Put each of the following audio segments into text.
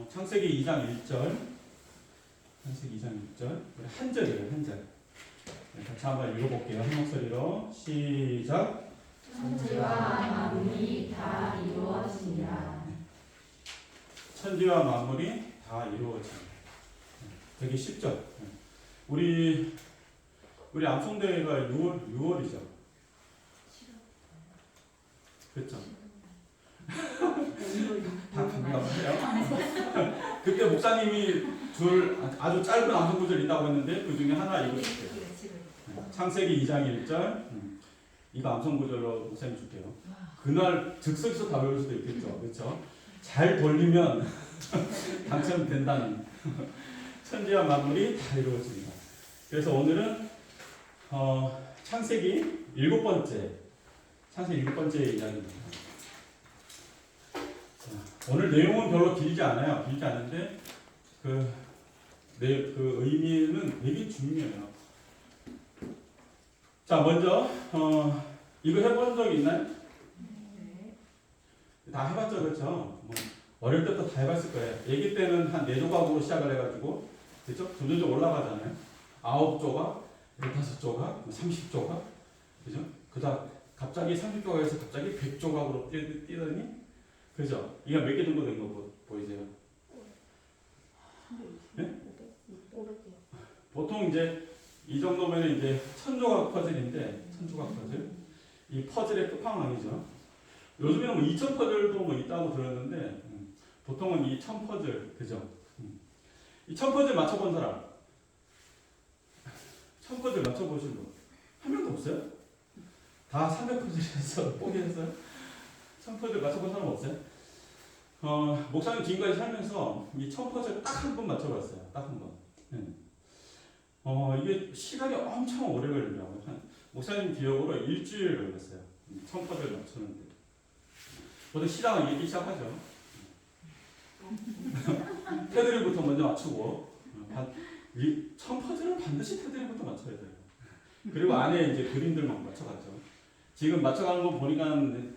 창세기 2장 1절. 창세기 2장 1절. 한 절이에요, 한 절. 같이 한번 읽어볼게요. 한 목소리로. 시작. 천지와 만물이 다 이루어지니라. 천지와 만물이 다 이루어지니라. 되게 쉽죠? 우리 암송대회가 6월이죠. 그렇죠? 다 감사해요. 그때 목사님이 아주 짧은 암송 구절 있다고 했는데 그 중에 하나 읽어줄게요. 창세기 2장 1절. 이거 암송 구절로 목사님 줄게요. 그날 즉석에서 다 외울 수도 있겠죠. 그렇죠? 잘 돌리면 당첨된다는. 천지와 만물이 다 이루어집니다. 그래서 오늘은 창세기 7번째 이야기입니다. 오늘 내용은 별로 길지 않아요. 길지 않은데 그 의미는 되게 중요해요. 자, 먼저 이거 해본 적 있나요? 다 해봤죠, 그렇죠? 어릴 때부터 다 해봤을 거예요. 아기 때는 한 4조각으로 시작을 해가지고, 그렇죠? 점점 올라가잖아요. 9조각, 15조각, 30조각, 그죠? 그다음 갑자기 30조각에서 갑자기 100조각으로 뛰더니, 그죠? 이게 몇 개 정도 된 거 보이세요? 네? 보통 이제 이 정도면 이제 1000조각 퍼즐인데, 1000조각 퍼즐. 이 퍼즐의 끝판왕이죠. 요즘에는 2000 퍼즐도 있다고 들었는데, 보통은 이 1000 퍼즐, 그죠? 이 1000 퍼즐 맞춰본 사람? 1000 퍼즐 맞춰보신 분? 한 명도 없어요? 다 300 퍼즐에서 포기했어요? 1000 퍼즐 맞춰본 사람 없어요? 목사님 지금까지 살면서 이 1000 퍼즐 딱 한 번 맞춰봤어요. 딱 한 번. 이게 시간이 엄청 오래 걸리더라고요. 목사님 기억으로 일주일 걸렸어요. 1000 퍼즐 맞추는데. 보통 시작은 이렇게 시작하죠. 테두리부터 먼저 맞추고, 1000 퍼즐은 반드시 테두리부터 맞춰야 돼요. 그리고 안에 이제 그림들만 맞춰갔죠. 지금 맞춰가는 거 보니까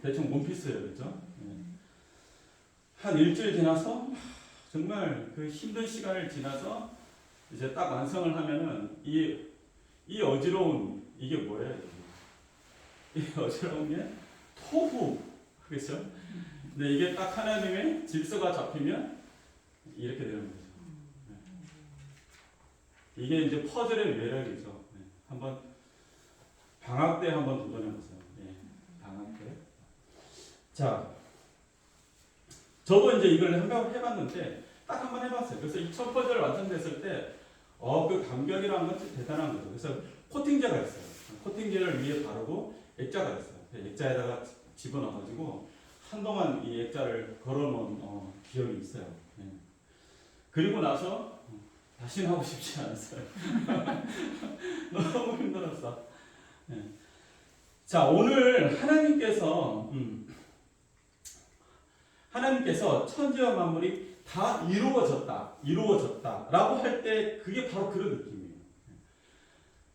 대충 원피스예요, 그렇죠? 한 일주일 지나서 정말 그 힘든 시간을 지나서 이제 딱 완성을 하면은 이 어지러운 이게 뭐예요? 이 어지러운 게 토후, 그렇죠? 근데 이게 딱 하나님의 질서가 잡히면 이렇게 되는 거죠. 이게 이제 퍼즐의 매력이죠. 한번 방학 때 한번 도전해 보세요. 방학 때. 자, 저도 이제 이걸 한번 해봤는데 딱 한번 해봤어요. 그래서 이 첫 퍼즐 완성됐을 때, 그 감격이라는 건 진짜 대단한 거죠. 그래서 코팅제가 있어요. 코팅제를 위에 바르고 액자가 있어요. 액자에다가 집어넣어가지고 한동안 이 액자를 걸어놓은 기억이 있어요. 그리고 나서 다시는 하고 싶지 않았어요. 너무 힘들었어. 자, 오늘 하나님께서 천지와 만물이 다 이루어졌다라고 할 때 그게 바로 그런 느낌이에요.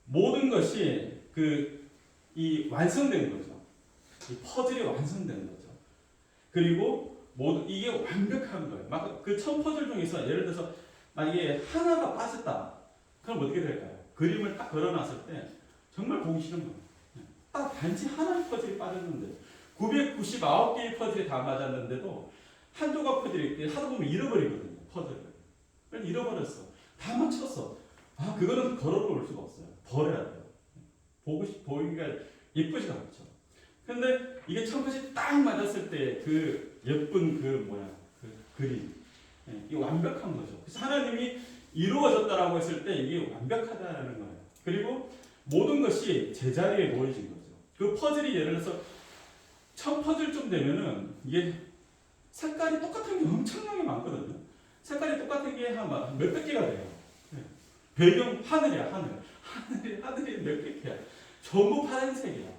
모든 것이 이 완성된 거죠. 이 퍼즐이 완성된 거죠. 그리고 이게 완벽한 거예요. 막 그 1000 퍼즐 중에서 예를 들어서 만약에 하나가 빠졌다. 그럼 어떻게 될까요? 그림을 딱 걸어놨을 때 정말 보기 싫은 거예요. 딱 단지 하나의 퍼즐이 빠졌는데 999개의 퍼즐이 다 맞았는데도 한 조각 퍼즐이 하다 보면 잃어버리거든요. 퍼즐을. 잃어버렸어. 다 맞췄어. 그거는 걸어놓을 수가 없어요. 버려야 돼요. 보기가 예쁘지가 않죠. 근데 이게 1000 퍼즐이 딱 맞았을 때 그 예쁜 그림. 이게 완벽한 거죠. 그래서 하나님이 이루어졌다라고 했을 때 이게 완벽하다는 거예요. 그리고 모든 것이 제자리에 놓여진 거죠. 그 퍼즐이 예를 들어서 1000 퍼즐쯤 되면은 이게 색깔이 똑같은 게 엄청나게 많거든요. 색깔이 똑같은 게 한 몇백 개가 돼요. 배경 하늘이야, 하늘이 몇백 개야. 전부 파란색이야.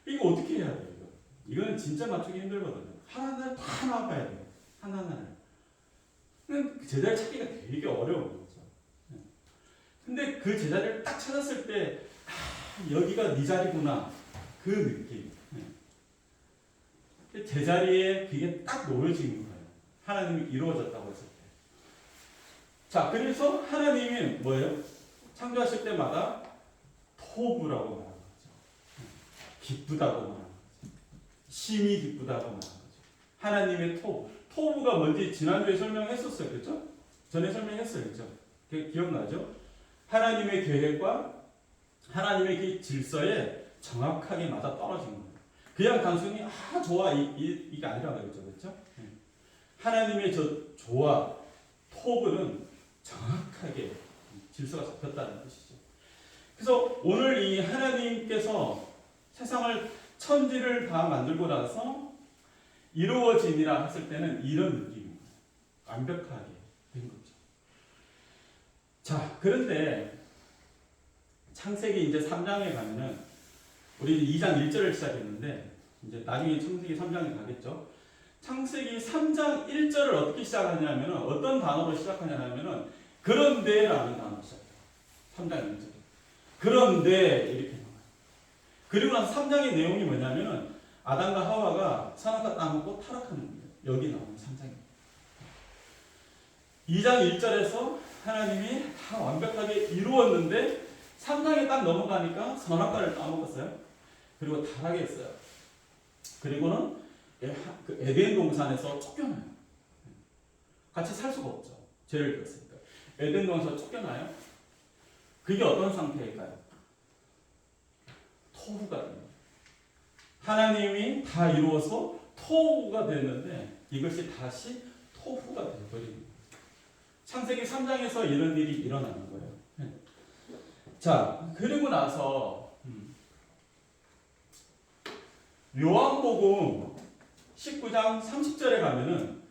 이거 어떻게 해야 돼요? 이거는 진짜 맞추기 힘들거든요. 하나하나 다 나와봐야 돼요. 하나하나. 그 제자리 찾기가 되게 어려운 거죠. 근데 그 제자리를 딱 찾았을 때, 여기가 네 자리구나. 그 느낌. 제자리에 그게 딱 놓여진 거예요. 하나님이 이루어졌다고 했을 때. 자, 그래서 하나님이 뭐예요? 창조하실 때마다 토부라고 말하는 거죠. 기쁘다고 말하는 거죠. 심히 기쁘다고 말하는 거죠. 하나님의 토부가 뭔지 지난주에 설명했었어요. 그렇죠? 전에 설명했어요. 그렇죠? 기억나죠? 하나님의 계획과 하나님의 그 질서에 정확하게 맞아 떨어진 거예요. 그냥 단순히 좋아 이게 아니라 그랬죠. 그렇죠? 하나님의 저 조와 토부는 정확하게 질서가 잡혔다는 뜻이죠. 그래서 오늘 이 하나님께서 세상을 천지를 다 만들고 나서 이루어지니라 했을 때는 이런 느낌입니다. 완벽하게 된 거죠. 자, 그런데 창세기 이제 3장에 가면은 우리 2장 1절을 시작했는데 이제 나중에 창세기 3장에 가겠죠. 창세기 3장 1절을 어떻게 시작하냐면 어떤 단어로 시작하냐면은 그런데라는 단어로 시작해요. 3장 1절. 그런데 이렇게 나와요. 그리고 나서 3장의 내용이 뭐냐면은 아담과 하와가 선악과 따먹고 타락하는 거예요. 여기 나오는 3장입니다. 2장 1절에서 하나님이 다 완벽하게 이루었는데 3장에 딱 넘어가니까 선악과를 따먹었어요. 그리고 타락했어요. 그리고는 그 에덴 동산에서 쫓겨나요. 같이 살 수가 없죠. 죄를 지었으니까. 에덴 동산에서 쫓겨나요. 그게 어떤 상태일까요? 토후가 됩니다. 하나님이 다 이루어서 토후가 됐는데 이것이 다시 토후가 되어버립니다. 창세기 3장에서 이런 일이 일어나는 거예요. 자, 그리고 나서 요한복음 19장 30절에 가면은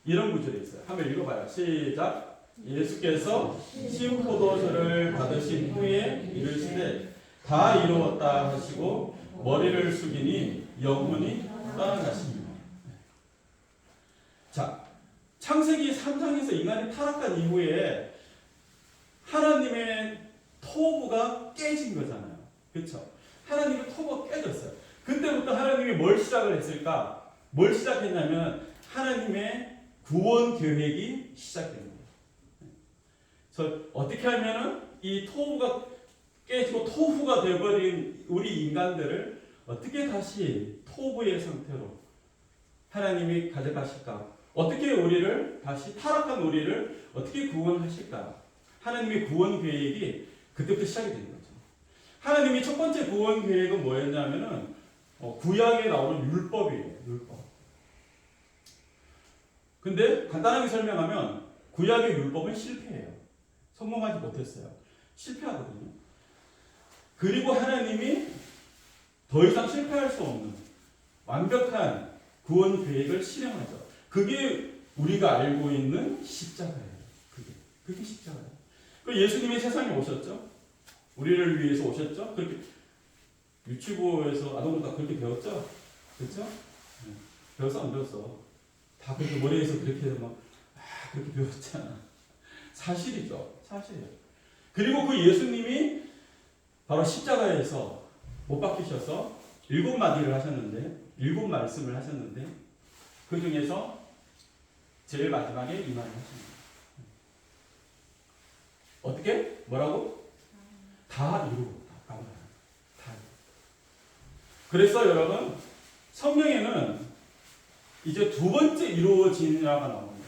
이런 구절이 있어요. 한번 읽어봐요. 시작. 예수께서 신 포도주를 받으신 후에 이르시되 다 이루었다 하시고 머리를 숙이니 영혼이 떠나가십니다. 자, 창세기 3장에서 인간이 타락한 이후에 하나님의 토부가 깨진 거잖아요. 그렇죠? 하나님의 토부가 깨졌어요. 그때부터 하나님이 뭘 시작을 했을까? 뭘 시작했냐면 하나님의 구원 계획이 시작된 거예요. 그래서 어떻게 하면은 이 토부가 깨지고 토후가 되어버린 우리 인간들을 어떻게 다시 토부의 상태로 하나님이 가져가실까? 어떻게 우리를 다시 타락한 우리를 어떻게 구원하실까? 하나님의 구원 계획이 그때부터 시작이 된 거죠. 하나님이 첫 번째 구원 계획은 뭐였냐면은 구약에 나오는 율법이에요. 율법. 근데 간단하게 설명하면 구약의 율법은 실패해요. 성공하지 못했어요. 실패하거든요. 그리고 하나님이 더 이상 실패할 수 없는 완벽한 구원 계획을 실행하죠. 그게 우리가 알고 있는 십자가예요. 그게 십자가예요. 그 예수님이 세상에 오셨죠. 우리를 위해서 오셨죠. 그렇게 유치부에서 아동부가 그렇게 배웠죠. 그렇죠? 배웠어 안 배웠어? 다 그렇게 머리에서 그렇게 막 그렇게 배웠잖아. 사실이죠. 사실이에요. 그리고 그 예수님이 바로 십자가에서 못 박히셔서 7마디를 하셨는데 7 말씀을 하셨는데 그 중에서 제일 마지막에 이 말을 하십니다. 어떻게? 뭐라고? 다 이루었다. 다. 그래서 여러분 성경에는 이제 두 번째 이루어지니라가 나오는 거예요.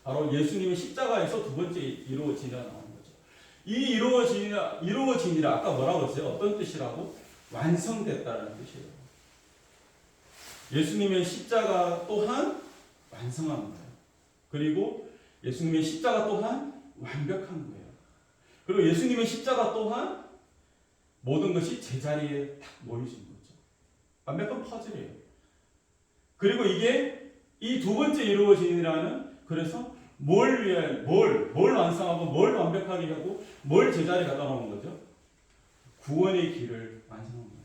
바로 예수님의 십자가에서 두 번째 이루어지니라 나오는 거죠. 이 이루어지니라 아까 뭐라고 했어요? 어떤 뜻이라고? 완성됐다는 뜻이에요. 예수님의 십자가 또한 완성한 거예요. 그리고 예수님의 십자가 또한 완벽한 거예요. 그리고 예수님의 십자가 또한 모든 것이 제자리에 딱 모이신 거죠. 완벽한 퍼즐이에요. 그리고 이게 이 두 번째 이루어지니라는 그래서 뭘 완성하고 뭘 완벽하게 하고 뭘 제자리에 갖다 놓은 거죠? 구원의 길을 완성한 거예요.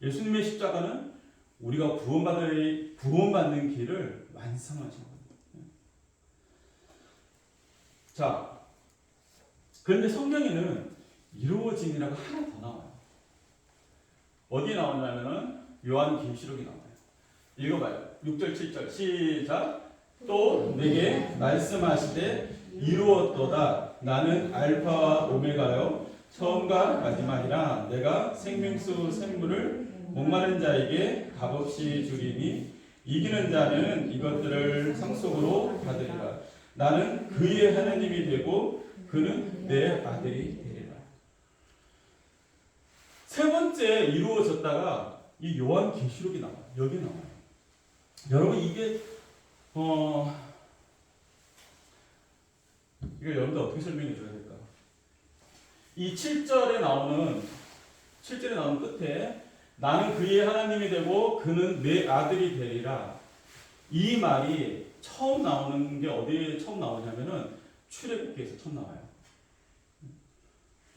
예수님의 십자가는 우리가 구원받는 길을 완성하신 겁니다. 자, 그런데 성경에는 이루어지니라가 하나 더 나와요. 어디에 나오냐면은 요한계시록에 나와요. 읽어봐요. 6절 7절 시작. 또 내게 말씀하시되 이루었도다. 나는 알파와 오메가요 처음과 마지막이라. 내가 생명수 샘물을 목마른 자에게 값없이 주리니 이기는 자는 이것들을 상속으로 받으리라. 나는 그의 하나님이 되고 그는 내 아들이 되리라. 세 번째 이루어졌다가 이 요한계시록이 나와요. 여기 나와요. 여러분 이게 이거 여러분들 어떻게 설명해 줘야 될까? 이 7절에 나오는 끝에 나는 그의 하나님이 되고 그는 내 아들이 되리라. 이 말이 처음 나오는 게 어디에 처음 나오냐면은 출애굽기에서 처음 나와요.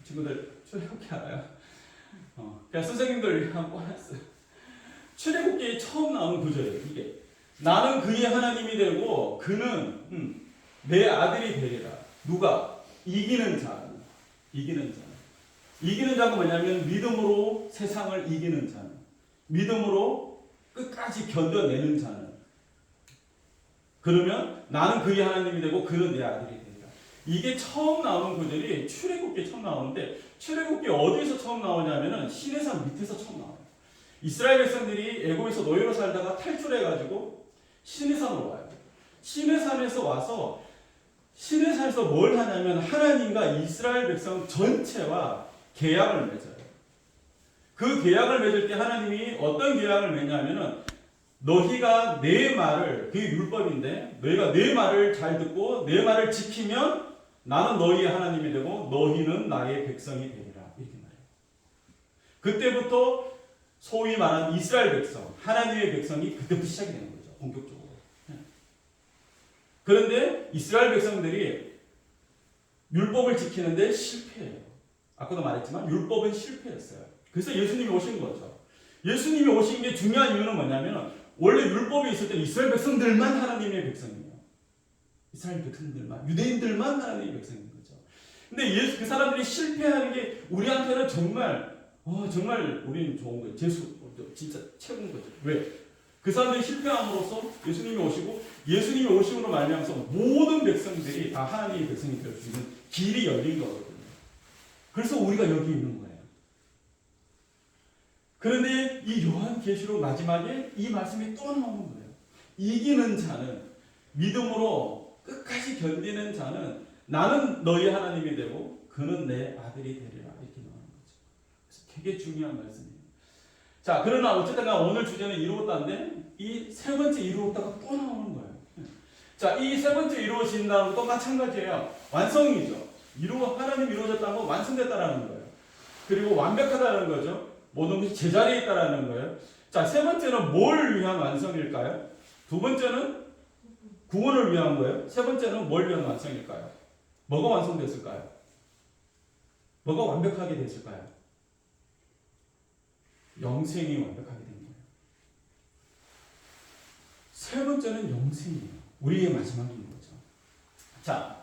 친구들 출애굽기 알아요? 그냥 선생님들 한번 했어요. 출애굽기에 처음 나오는 구절이에요. 이게 나는 그의 하나님이 되고 그는 내 아들이 되리라. 누가? 이기는 자. 이기는 자. 이기는 자가 뭐냐면 믿음으로 세상을 이기는 자는, 믿음으로 끝까지 견뎌내는 자는. 그러면 나는 그의 하나님이 되고 그는 내 아들이 되리라. 이게 처음 나오는 구절이 출애굽기에 처음 나오는데, 출애굽기 어디에서 처음 나오냐면은 시내산 밑에서 처음 나와요. 이스라엘 백성들이 애굽에서 노예로 살다가 탈출해가지고 시내산으로 와요. 시내산에서 와서 시내산에서 뭘 하냐면 하나님과 이스라엘 백성 전체와 계약을 맺어요. 그 계약을 맺을 때 하나님이 어떤 계약을 맺냐면은 너희가 내 말을, 그게 율법인데 너희가 내 말을 잘 듣고 내 말을 지키면 나는 너희의 하나님이 되고 너희는 나의 백성이 되리라. 이렇게 말해요. 그때부터 소위 말하는 이스라엘 백성, 하나님의 백성이 그때부터 시작이 되는 거죠. 본격적으로. 그런데 이스라엘 백성들이 율법을 지키는데 실패해요. 아까도 말했지만 율법은 실패했어요. 그래서 예수님이 오신 거죠. 예수님이 오신 게 중요한 이유는 뭐냐면 원래 율법이 있을 때 이스라엘 백성들만 하나님의 백성이에요. 이스라엘 백성들만, 유대인들만 하나님의 백성인 거죠. 근데 그 사람들이 실패하는 게 우리한테는 정말 우리는 좋은 거예요. 진짜 최고인 거죠. 왜? 그 사람들이 실패함으로써 예수님이 오시고 예수님이 오심으로 말미암아서 모든 백성들이 다 하나님의 백성이 될 수 있는 길이 열린 거거든요. 그래서 우리가 여기 있는 거예요. 그런데 이 요한계시록 마지막에 이 말씀이 또 나오는 거예요. 이기는 자는, 믿음으로 끝까지 견디는 자는 나는 너희 하나님이 되고 그는 내 아들이 되리라. 이렇게 나오는 거죠. 그래서 되게 중요한 말씀이에요. 자, 그러나 어쨌든 오늘 주제는 이루었다인데 이 세 번째 이루었다가 또 나오는 거예요. 자, 이 세 번째 이루어진다는 것도 마찬가지예요. 완성이죠. 하나님 이루어졌다는 건 완성됐다라는 거예요. 그리고 완벽하다는 거죠. 모든 것이 제자리에 있다라는 거예요. 자, 세 번째는 뭘 위한 완성일까요? 두 번째는 구원을 위한 거예요. 세 번째는 뭘 위한 완성일까요? 뭐가 완성됐을까요? 뭐가 완벽하게 됐을까요? 영생이 완벽하게 된 거예요. 세 번째는 영생이에요. 우리의 마지막인 거죠. 자,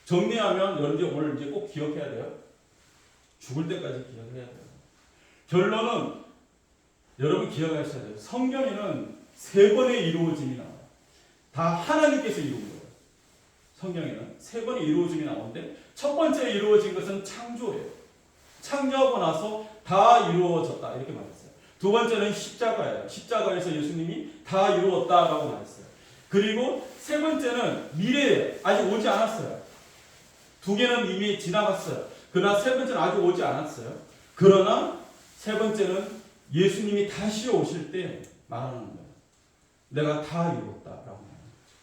정리하면 여러분들 오늘 이제 꼭 기억해야 돼요. 죽을 때까지 기억해야 돼요. 결론은 여러분 기억하셔야 돼요. 성경에는 세 번의 이루어짐이 나와요. 다 하나님께서 이룬 거예요. 성경에는 세 번의 이루어짐이 나오는데 첫 번째 이루어진 것은 창조예요. 창조하고 나서 다 이루어졌다 이렇게 말했어요. 두 번째는 십자가예요. 십자가에서 예수님이 다 이루었다라고 말했어요. 그리고 세 번째는 미래에 아직 오지 않았어요. 두 개는 이미 지나갔어요. 그러나 세 번째는 아직 오지 않았어요. 그러나 세 번째는 예수님이 다시 오실 때 말하는 거예요. 내가 다 이루었다라고 말하는 거죠.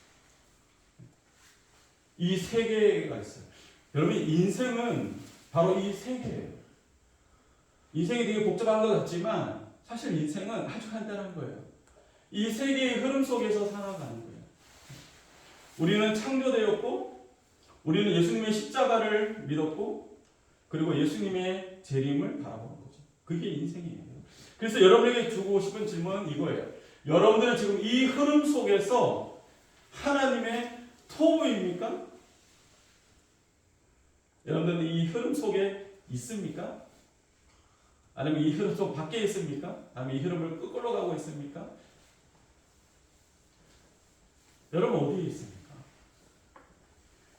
이 세 개가 있어요. 여러분 인생은 바로 이 세 개예요. 인생이 되게 복잡한 것 같지만 사실 인생은 아주 간단한 거예요. 이 세 개의 흐름 속에서 살아가는 거예요. 우리는 창조되었고 우리는 예수님의 십자가를 믿었고 그리고 예수님의 재림을 바라보는 거죠. 그게 인생이에요. 그래서 여러분에게 주고 싶은 질문은 이거예요. 여러분들은 지금 이 흐름 속에서 하나님의 토부입니까? 여러분들은 이 흐름 속에 있습니까? 아니면 이 흐름 속 밖에 있습니까? 아니면 이 흐름을 끌고 가고 있습니까? 여러분 어디에 있습니까?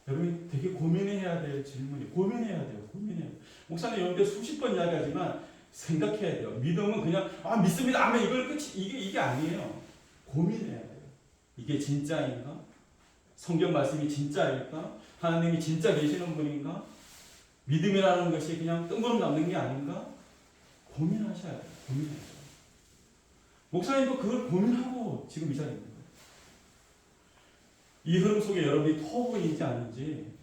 여러분이 되게 고민해야 될 질문이 고민해야 돼요. 목사님 여러분들 수십 번 이야기하지만 생각해야 돼요. 믿음은 그냥 믿습니다. 아멘 이걸 끝이 이게 아니에요. 고민해야 돼요. 이게 진짜인가? 성경 말씀이 진짜일까? 하나님이 진짜 계시는 분인가? 믿음이라는 것이 그냥 뜬구름 잡는 게 아닌가? 고민하셔야 돼요. 고민해야 돼요. 목사님도 그걸 고민하고 지금 이 자리에 있는 거예요. 이 흐름 속에 여러분이 토부인지 아닌지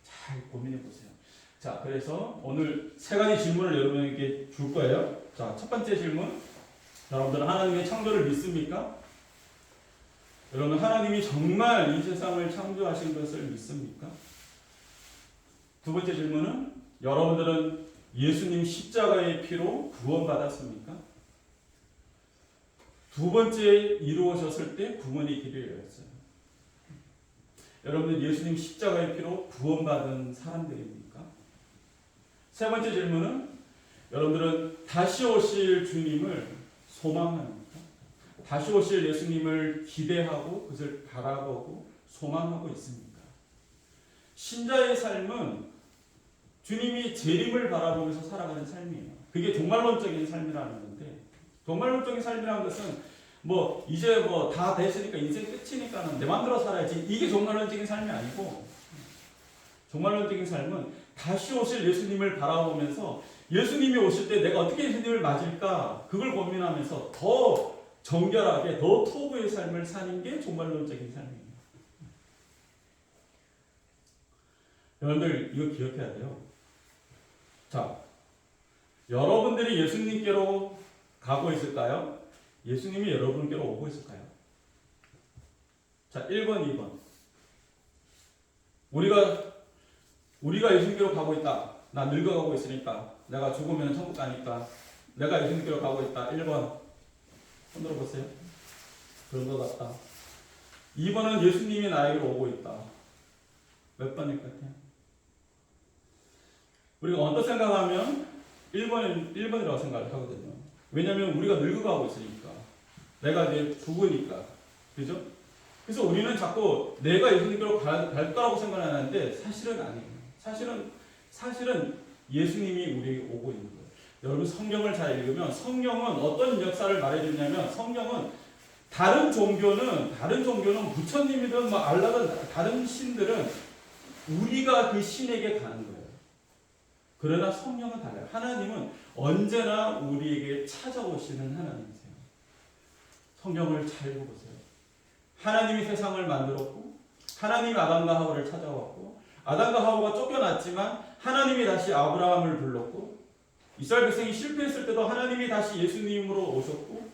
잘 고민해 보세요. 자, 그래서 오늘 세 가지 질문을 여러분에게 줄 거예요. 자, 첫 번째 질문. 여러분들은 하나님의 창조를 믿습니까? 여러분, 하나님이 정말 이 세상을 창조하신 것을 믿습니까? 두 번째 질문은 여러분들은 예수님 십자가의 피로 구원받았습니까? 두 번째 이루어졌을 때 구원의 길이 열렸어요. 여러분들 예수님 십자가의 피로 구원받은 사람들입니까? 세 번째 질문은 여러분들은 다시 오실 주님을 소망합니까? 다시 오실 예수님을 기대하고 그것을 바라보고 소망하고 있습니까? 신자의 삶은 주님이 재림을 바라보면서 살아가는 삶이에요. 그게 종말론적인 삶이라는 건데, 종말론적인 삶이라는 것은 이제 다 됐으니까 인생 끝이니까는 내 마음대로 살아야지, 이게 종말론적인 삶이 아니고, 종말론적인 삶은 다시 오실 예수님을 바라보면서 예수님이 오실 때 내가 어떻게 예수님을 맞을까 그걸 고민하면서 더 정결하게 더 토부의 삶을 사는 게 종말론적인 삶이에요. 여러분들 이거 기억해야 돼요. 자, 여러분들이 예수님께로 가고 있을까요? 예수님이 여러분께로 오고 있을까요? 자, 1번, 2번. 우리가 예수님께로 가고 있다. 나 늙어가고 있으니까. 내가 죽으면 천국 가니까. 내가 예수님께로 가고 있다. 1번. 손 들어보세요. 그런 것 같다. 2번은 예수님이 나에게로 오고 있다. 몇 번일 것 같아요? 우리가 언뜻 생각하면 1번이라고 생각을 하거든요. 왜냐하면 우리가 늙어가고 있으니까. 내가 이제 죽으니까. 그죠? 그래서 우리는 자꾸 내가 예수님께로 갈 거라고 생각하는데 사실은 아니에요. 사실은 예수님이 우리에게 오고 있는 거예요. 여러분 성경을 잘 읽으면 성경은 어떤 역사를 말해주냐면 성경은 다른 종교는 부처님이든 알라든 다른 신들은 우리가 그 신에게 가는 거예요. 그러나 성경은 달라요. 하나님은 언제나 우리에게 찾아오시는 하나님이세요. 성경을 잘 보세요. 하나님이 세상을 만들었고 하나님이 아담과 하와를 찾아왔고 아담과 하와가 쫓겨났지만 하나님이 다시 아브라함을 불렀고 이스라엘 백성이 실패했을 때도 하나님이 다시 예수님으로 오셨고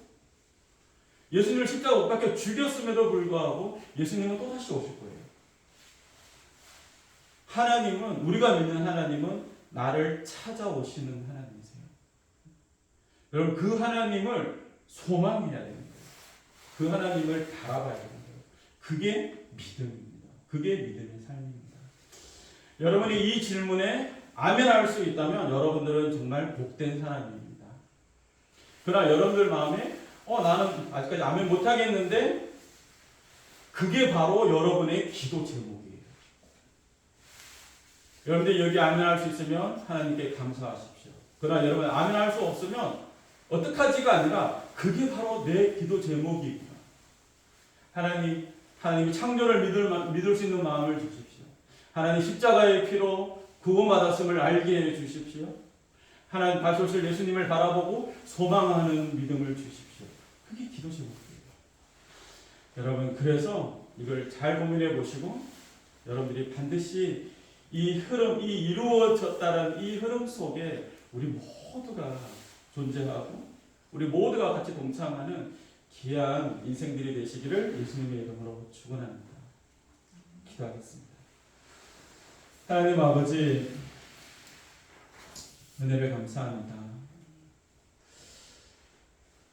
예수님을 십자가 못 박혀 죽였음에도 불구하고 예수님은 또다시 오실 거예요. 하나님은 우리가 믿는 하나님은 나를 찾아오시는 하나님이세요. 여러분 그 하나님을 소망해야 되는 거예요. 그 하나님을 바라봐야 되는 거예요. 그게 믿음입니다. 그게 믿음의 삶입니다. 여러분이 이 질문에 아멘할 수 있다면 여러분들은 정말 복된 사람입니다. 그러나 여러분들 마음에 나는 아직까지 아멘 못하겠는데 그게 바로 여러분의 기도 제목이에요. 여러분들이 여기 아멘할 수 있으면 하나님께 감사하십시오. 그러나 여러분 아멘할 수 없으면 어떡하지가 아니라 그게 바로 내 기도 제목이구나. 하나님이 창조를 믿을 수 있는 마음을 주십시오. 하나님 십자가의 피로 구원받았음을 알게 해 주십시오. 하나님 다시 오실 예수님을 바라보고 소망하는 믿음을 주십시오. 그게 기도 제목이에요. 여러분 그래서 이걸 잘 고민해 보시고 여러분들이 반드시 이 흐름, 이 이루어졌다는 이 흐름 속에 우리 모두가 존재하고 우리 모두가 같이 동참하는 귀한 인생들이 되시기를 예수님의 이름으로 축원합니다. 기도하겠습니다. 하나님 아버지 은혜를 감사합니다.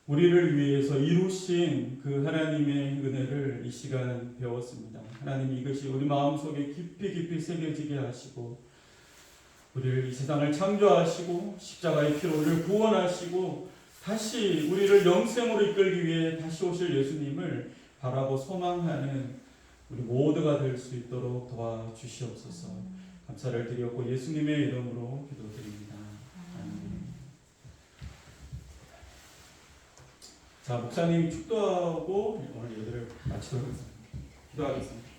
우리를 위해서 이루신 그 하나님의 은혜를 이 시간 배웠습니다. 하나님 이것이 우리 마음속에 깊이 새겨지게 하시고 우리를 이 세상을 창조하시고 십자가의 피로 우리를 구원하시고 다시 우리를 영생으로 이끌기 위해 다시 오실 예수님을 바라고 소망하는 우리 모두가 될 수 있도록 도와주시옵소서. 감사를 드렸고 예수님의 이름으로 기도드립니다. 아멘. 자, 목사님이 축도하고 오늘 예배를 마치도록 하겠습니다. 기도하겠습니다.